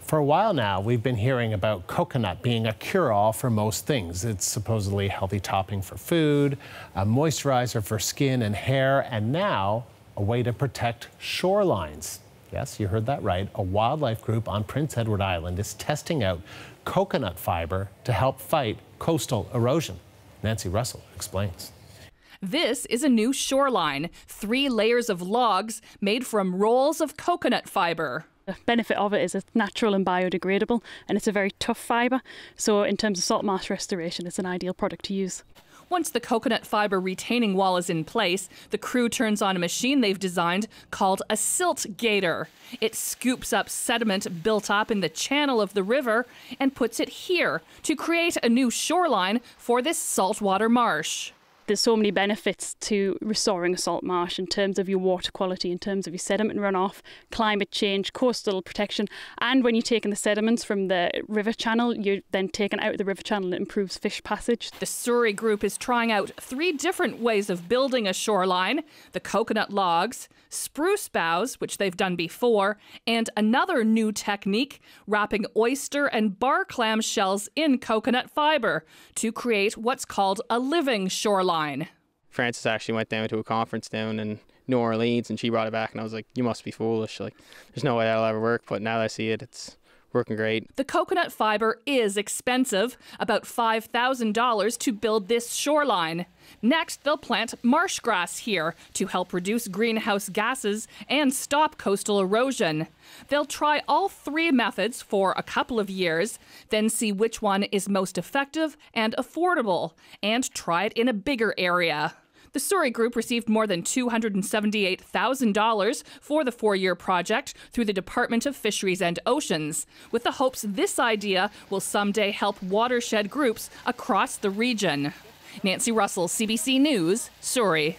For a while now, we've been hearing about coconut being a cure-all for most things. It's supposedly a healthy topping for food, a moisturizer for skin and hair, and now a way to protect shorelines. Yes, you heard that right. A wildlife group on Prince Edward Island is testing out coconut fibre to help fight coastal erosion. Nancy Russell explains. This is a new shoreline, 3 layers of logs made from rolls of coconut fibre. The benefit of it is it's natural and biodegradable, and it's a very tough fibre. So in terms of salt marsh restoration, it's an ideal product to use. Once the coconut fibre retaining wall is in place, the crew turns on a machine they've designed called a Silt Gator. It scoops up sediment built up in the channel of the river and puts it here to create a new shoreline for this saltwater marsh. There's so many benefits to restoring a salt marsh in terms of your water quality, in terms of your sediment runoff, climate change, coastal protection, and when you're taking the sediments from the river channel, you're then taken out of the river channel and it improves fish passage. The Souris group is trying out 3 different ways of building a shoreline: the coconut logs, spruce boughs, which they've done before, and another new technique, wrapping oyster and bar clam shells in coconut fibre to create what's called a living shoreline. Frances actually went down to a conference down in New Orleans and she brought it back, and I was like, you must be foolish, like there's no way that'll ever work. But now that I see it, it's working great. The coconut fibre is expensive, about $5,000 to build this shoreline. Next, they'll plant marsh grass here to help reduce greenhouse gases and stop coastal erosion. They'll try all 3 methods for a couple of years, then see which one is most effective and affordable, and try it in a bigger area. The Souris group received more than $278,000 for the 4-year project through the Department of Fisheries and Oceans, with the hopes this idea will someday help watershed groups across the region. Nancy Russell, CBC News, Souris.